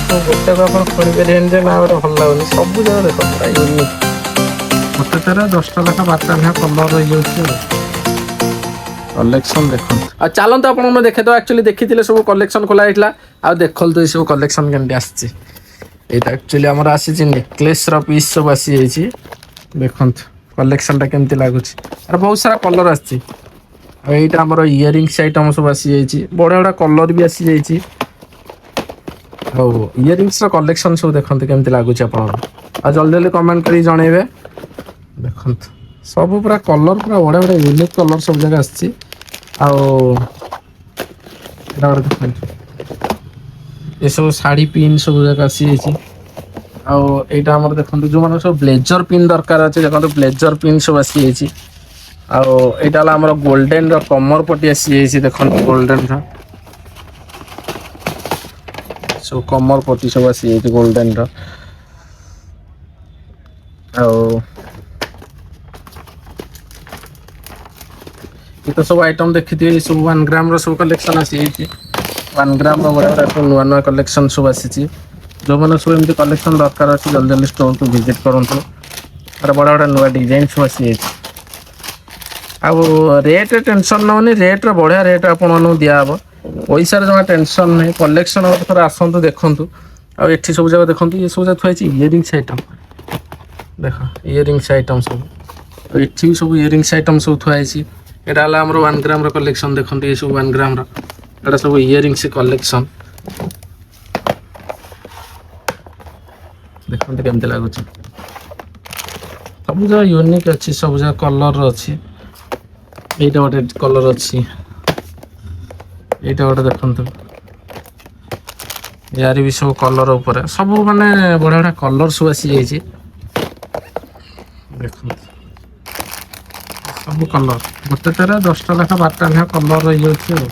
ଗୋଟାକୁ ଆପଣ ଖୋଲିପାରିବେନି ଯେ ନା ଗୋଟେ ଭଲ ଲାଗୁନି, ସବୁ ଜାଗା ଦେଖ ପୁରା ୟୁନିକ୍। ଗୋଟେ ତାର 10ଟା ଲେଖା 12ଟା ଲେଖା କଲର ରହିଯାଉଛି ଆଉ। କଲେକ୍ସନ ଦେଖନ୍ତୁ। ଆଉ ଚାଲନ୍ତୁ ଆପଣଙ୍କୁ ଦେଖେଇଦେବା। ଆକ୍ଚୁଆଲି ଦେଖିଥିଲେ ସବୁ କଲେକ୍ସନ ଖୋଲା ହେଇଥିଲା, ଆଉ ଦେଖନ୍ତୁ ଏଇ ସବୁ କଲେକ୍ସନ କେମିତି ଆସିଛି। ଏଇଟା ଆକ୍ଚୁଆଲି ଆମର ଆସିଛି ନେକଲେସର ପିସ୍ ସବୁ ଆସିଯାଇଛି। ଦେଖନ୍ତୁ କଲେକ୍ସନଟା କେମିତି ଲାଗୁଛି, ଆର ବହୁତ ସାରା କଲର ଆସିଛି। ଆଉ ଏଇଟା ଆମର ଇୟରିଙ୍ଗସ ଆଇଟମ ସବୁ ଆସିଯାଇଛି, ବଢିଆ ବଢିଆ କଲର ବି ଆସିଯାଇଛି। ହଉ ଇୟରିଙ୍ଗସର କଲେକ୍ସନ ସବୁ ଦେଖନ୍ତୁ କେମିତି ଲାଗୁଛି ଆପଣଙ୍କୁ, ଆଉ ଜଲ୍ଦି ଜଲ୍ଦି କମେଣ୍ଟ କରି ଜଣେଇବେ। ଦେଖନ୍ତୁ ସବୁ ପୁରା କଲର ପୁରା ବଢିଆ ବଢିଆ ୟୁନିକ୍ କଲର ସବୁ ଜାଗା ଆସିଛି। ଆଉ ଏଇଟା ଗୋଟେ ଦେଖନ୍ତୁ, ଏସବୁ ଶାଢ଼ୀ ପିନ୍ ସବୁ ଯାକ ଆସିଯାଇଛି। ଆଉ ଏଇଟା ଆମର ଦେଖନ୍ତୁ ଯୋଉମାନେ ସବୁ ବ୍ଲେଜର ପିନ୍ ଦରକାର ଅଛି, ଦେଖନ୍ତୁ ବ୍ଲେଜର ପିନ୍ ସବୁ ଆସିଯାଇଛି। ଆଉ ଏଇଟା ହେଲା ଆମର ଗୋଲ୍ଡେନ ର କମର ପଟି ଆସିଯାଇଛି, ଦେଖନ୍ତୁ ଗୋଲ୍ଡେନ ର ସବୁ କମର ପଟି ସବୁ ଆସିଯାଇଛି ଗୋଲ୍ଡେନ ର। ଆଉ ଏତ ସବୁ ଆଇଟମ ଦେଖିଥିବେ, ଏ ସବୁ 1 ଗ୍ରାମ ର ସବୁ କଲେକ୍ସନ ଆସିଯାଇଛି। 1 ଗ୍ରାମ ର ବଢିଆ ବଢିଆ ସବୁ ନୂଆ ନୂଆ କଲେକ୍ସନ ସବୁ ଆସିଛି। ଯୋଉମାନେ ସବୁ ଏମିତି କଲେକ୍ସନ ଦରକାର ଅଛି ଜଲ୍ଦି ଜଲ୍ଦି ଷ୍ଟୋରକୁ ଭିଜିଟ୍ କରନ୍ତୁ। ଆର ବଢିଆ ବଢିଆ ନୂଆ ଡିଜାଇନ ସବୁ ଆସିଯାଇଛି। ଆଉ ରେଟ୍ ଟେନସନ ନଉନି, ରେଟ୍ର ବଢିଆ ରେଟ୍ ଆପଣମାନଙ୍କୁ ଦିଆହବ। ପଇସାର ଜମା ଟେନସନ ନାହିଁ, କଲେକ୍ସନ ଥରେ ଆସନ୍ତୁ ଦେଖନ୍ତୁ। ଆଉ ଏଠି ସବୁ ଜାଗା ଦେଖନ୍ତୁ, ଏ ସବୁ ଜାଗା ଥୁଆ ହେଇଛି ଇୟରିଙ୍ଗସ ଆଇଟମ। ଦେଖ ଇୟରିଙ୍ଗସ ଆଇଟମ ସବୁ, ଏଠି ବି ସବୁ ଇୟରିଙ୍ଗସ ଆଇଟମ ସବୁ ଥୁଆ ହେଇଛି। ଏଇଟା ହେଲା ଆମର 1 ଗ୍ରାମ ର କଲେକ୍ସନ, ଦେଖନ୍ତୁ ଏ ସବୁ 1 ଗ୍ରାମ ର ଏଇଟା ସବୁ ଇୟରିଙ୍ଗସ କଲେକ୍ସନ। ଦେଖନ୍ତୁ କେମିତି ଲାଗୁଛି, ସବୁ ଯାକ ୟୁନିକ୍ ଅଛି, ସବୁ ଯାକ କଲର ଅଛି। ଏଇଟା ଗୋଟେ କଲର ଅଛି, ଏଇଟା ଗୋଟେ ଦେଖନ୍ତୁ, ୟାର ବି ସବୁ କଲର ଉପରେ ସବୁ ମାନେ ବଢିଆ ବଢିଆ କଲର ସବୁ ଆସିଯାଇଛି। ଦେଖନ୍ତୁ ସବୁ କଲର, ଗୋଟେ ତାର 10ଟା ଲେଖା 12ଟା ଲେଖା କଲର ରହିଯାଉଛି ଆଉ।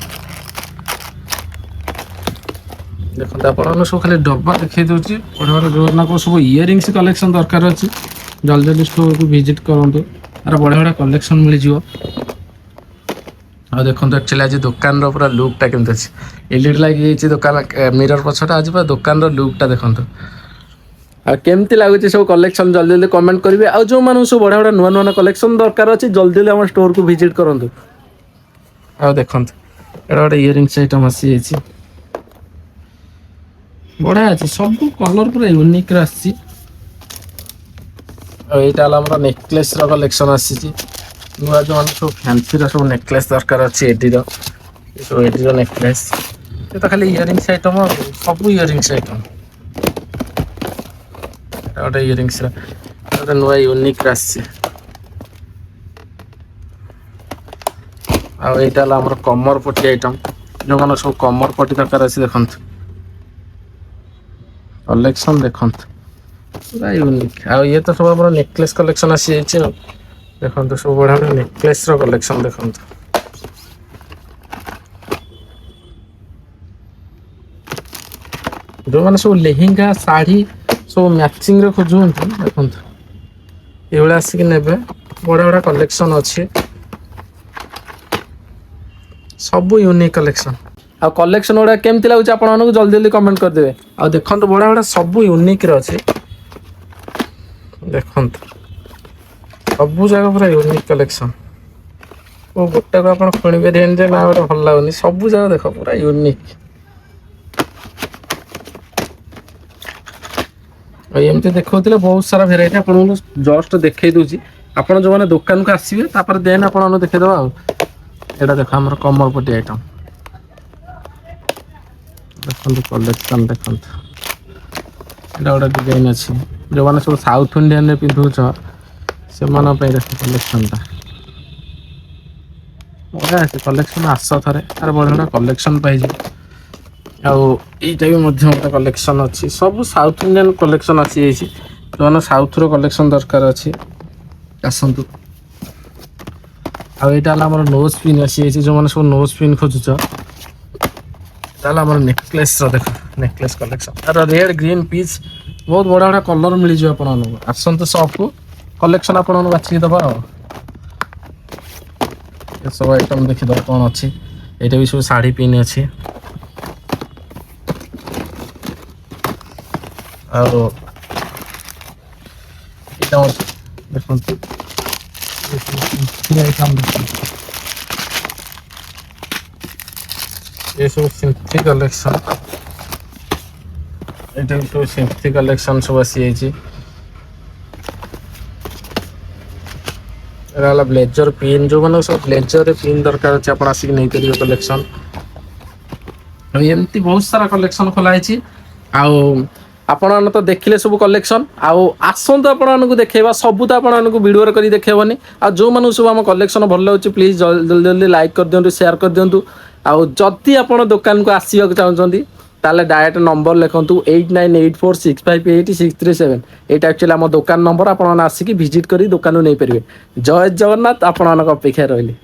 ଦେଖନ୍ତୁ ଆପଣଙ୍କୁ ସବୁ ଖାଲି ଡବା ଦେଖେଇ ଦଉଛି, ବଢିଆ ବଢିଆ ଯୋଉମାନଙ୍କୁ ସବୁ ଇୟରିଙ୍ଗସ କଲେକ୍ସନ ଦରକାର ଅଛି ଜଲ୍ଦି ଜଲ୍ଦି ଷ୍ଟୋରକୁ ଭିଜିଟ୍ କରନ୍ତୁ। ଆର ବଢିଆ ବଢିଆ କଲେକ୍ସନ ମିଳିଯିବ। ଆଉ ଦେଖନ୍ତୁ ଆକ୍ଚୁଆଲି ଆଜି ଦୋକାନର ପୁରା ଲୁକ୍ ଟା କେମିତି ଅଛି, ଏଲଇଡି ଲାଗିଯାଇଛି ଦୋକାନ ମିରର ପଛଟା, ଆଜି ପୁରା ଦୋକାନର ଲୁକ୍ ଟା ଦେଖନ୍ତୁ। ଆଉ କେମିତି ଲାଗୁଛି ସବୁ କଲେକ୍ସନ ଜଲ୍ଦି ଜଲ୍ଦି କମେଣ୍ଟ କରିବେ। ଆଉ ଯୋଉମାନଙ୍କୁ ସବୁ ବଢିଆ ବଢିଆ ନୂଆ ନୂଆ କଲେକ୍ସନ ଦରକାର ଅଛି ଜଲ୍ଦି ଜଲ୍ଦି ଆମ ଷ୍ଟୋରକୁ ଭିଜିଟ୍ କରନ୍ତୁ। ଆଉ ଦେଖନ୍ତୁ ଏଇଟା ଗୋଟେ ଇୟରିଙ୍ଗସ ଆଇଟମ ଆସିଯାଇଛି, ବଢିଆ ଅଛି, ସବୁ କଲର ପୁରା ୟୁନିକ୍ ରେ ଆସିଛି। ଆଉ ଏଇଟା ହେଲା ଆମର ନେକଲେସ ର କଲେକ୍ସନ ଆସିଛି। ନୂଆ ଯୋଉମାନେ ସବୁ ଫ୍ୟାନ୍ସିର ସବୁ ନେକଲେସ ଦରକାର ଅଛି, ଏଡିର ସବୁ ଏଡିର ନେକଲେସ। ଏ ତ ଖାଲି ଇୟରିଙ୍ଗସ ଆଇଟମ, ସବୁ ଇୟରିଙ୍ଗସ ଆଇଟମ। ଏଟା ଗୋଟେ ଇୟରିଙ୍ଗସ ର ଗୋଟେ ନୂଆ ୟୁନିକ୍ ରେ ଆସିଛି। ଆଉ ଏଇଟା ହେଲା ଆମର କମର ପଟି ଆଇଟମ, ଯୋଉମାନେ ସବୁ କମର ପଟି ଦରକାର ଅଛି ଦେଖନ୍ତୁ କଲେକ୍ସନ ଦେଖନ୍ତୁ ପୁରା ୟୁନିକ୍। ଆଉ ଇଏ ତ ସବୁ ଆମର ନେକଲେସ କଲେକ୍ସନ ଆସିଯାଇଛି। ଆଉ ଦେଖନ୍ତୁ ସବୁ ବଢିଆ ବଢିଆ ନେକଲେସ ର କଲେକ୍ସନ ଦେଖନ୍ତୁ। ଯୋଉମାନେ ସବୁ ଲେହେଙ୍ଗା ଶାଢୀ ସବୁ ମ୍ୟାଚିଂ ରେ ଖୋଜୁଛନ୍ତି, ଦେଖନ୍ତୁ ଏଇଭଳିଆ ଆସିକି ନେବେ, ବଢିଆ ବଢିଆ କଲେକ୍ସନ ଅଛି, ସବୁ ୟୁନିକ୍ କଲେକ୍ସନ। ଆଉ କଲେକ୍ସନ ଗୁଡା କେମିତି ଲାଗୁଛି ଆପଣମାନଙ୍କୁ ଜଲ୍ଦି ଜଲ୍ଦି କମେଣ୍ଟ କରିଦେବେ। ଆଉ ଦେଖନ୍ତୁ ବଢିଆ ବଢିଆ ସବୁ ୟୁନିକ୍ ରେ ଅଛି, ଦେଖନ୍ତୁ ସବୁ ଜାଗା ପୁରା ୟୁନିକ୍ କଲେକ୍ସନ। ଗୋଟାକୁ ଆପଣ ଖୋଲିପାରିବେନି ଯେ ନା ଗୋଟେ ଭଲ ଲାଗୁନି, ସବୁ ଜାଗା ଦେଖ ପୁରା ୟୁନିକ୍। ଏମିତି ଦେଖଉଥିଲେ ବହୁତ ସାରା ଭେରାଇଟି, ଆପଣଙ୍କୁ ଜଷ୍ଟ ଦେଖେଇ ଦଉଛି। ଆପଣ ଯୋଉମାନେ ଦୋକାନକୁ ଆସିବେ ତାପରେ ଦେନ୍ ଆପଣଙ୍କୁ ଦେଖେଇଦବା। ଆଉ ଏଇଟା ଦେଖ ଆମର କମର ପଟି ଆଇଟମ, ଦେଖନ୍ତୁ କଲେକ୍ସନ ଦେଖନ୍ତୁ। ଏଇଟା ଗୋଟେ ଡିଜାଇନ ଅଛି, ଯୋଉମାନେ ସବୁ ସାଉଥ ଇଣ୍ଡିଆନରେ ପିନ୍ଧୁଛ ସେମାନଙ୍କ ପାଇଁ ଦେଖ କଲେକ୍ସନଟା ବଢିଆ ଅଛି। କଲେକ୍ସନ ଆସ ଥରେ, ଆର ବଢିଆ ବଢିଆ କଲେକ୍ସନ ପାଇଯିବ। ଆଉ ଏଇଟା ବି ମଧ୍ୟ ଗୋଟେ କଲେକ୍ସନ ଅଛି, ସବୁ ସାଉଥ ଇଣ୍ଡିଆନ କଲେକ୍ସନ ଆସିଯାଇଛି। ଯୋଉମାନେ ସାଉଥ ର କଲେକ୍ସନ ଦରକାର ଅଛି ଆସନ୍ତୁ। ଆଉ ଏଇଟା ହେଲା ଆମର ନୋଜ ପିନ୍ ଆସିଯାଇଛି, ଯୋଉମାନେ ସବୁ ନୋଜ ପିନ୍ ଖୋଜୁଛ ତାହେଲେ ଆମର ନେକଲେସ ର ଦେଖ, ନେକଲେସ କଲେକ୍ସନ ତାର ରେଡ୍ ଗ୍ରୀନ୍ ପିଚ୍ ବହୁତ ବଢିଆ ବଢିଆ କଲର ମିଳିଯିବ ଆପଣମାନଙ୍କୁ। ଆସନ୍ତୁ ସପକୁ, କଲେକ୍ସନ ଆପଣଙ୍କୁ ବାଛିକି ଦବା। ଆଉ ଏସବୁ ଆଇଟମ ଦେଖିଦବା କଣ ଅଛି। ଏଇଟା ବି ସବୁ ଶାଢୀ ପିନ୍ ଅଛି, ଆଉ ଏଇଟା ଦେଖନ୍ତୁ ଏସବୁ ସିମ୍ଫି କଲେକ୍ସନ୍, ଏଇଟା ସବୁ ସିମ୍ଫି କଲେକ୍ସନ୍ ସବୁ ଆସିଯାଇଛି। ଏଟା ହେଲା ବ୍ଲେଜର ପିନ୍, ଯୋଉମାନଙ୍କୁ ସବୁ ବ୍ଲେଜରରେ ପିନ୍ ଦରକାର ଅଛି ଆପଣ ଆସିକି ନେଇପାରିବେ କଲେକ୍ସନ୍। ଆଉ ଏମିତି ବହୁତ ସାରା କଲେକ୍ସନ୍ ଖୋଲା ହେଇଛି। ଆଉ ଆପଣମାନେ ତ ଦେଖିଲେ ସବୁ କଲେକ୍ସନ୍, ଆଉ ଆସନ୍ତୁ ଆପଣମାନଙ୍କୁ ଦେଖେଇବା। ସବୁ ତ ଆପଣମାନଙ୍କୁ ଭିଡ଼ିଓରେ କରି ଦେଖେଇବନି। ଆଉ ଯେଉଁମାନଙ୍କୁ ସବୁ ଆମ କଲେକ୍ସନ୍ ଭଲ ଲାଗୁଛି ପ୍ଲିଜ୍ ଜଲ୍ଦି ଜଲ୍ଦି ଲାଇକ୍ କରିଦିଅନ୍ତୁ, ସେୟାର କରିଦିଅନ୍ତୁ। ଆଉ ଯଦି ଆପଣ ଦୋକାନକୁ ଆସିବାକୁ ଚାହୁଁଛନ୍ତି ତାହେଲେ ଡାଇରେକ୍ଟ ନମ୍ବର ଲେଖନ୍ତୁ 8984658637। ଏଇଟା ଆକ୍ଚୁଆଲି ଆମ ଦୋକାନ ନମ୍ବର। ଆପଣମାନେ ଆସିକି ଭିଜିଟ୍ କରି ଦୋକାନରୁ ନେଇପାରିବେ। ଜୟ ଜଗନ୍ନାଥ, ଆପଣମାନଙ୍କ ଅପେକ୍ଷାରେ ରହିଲି।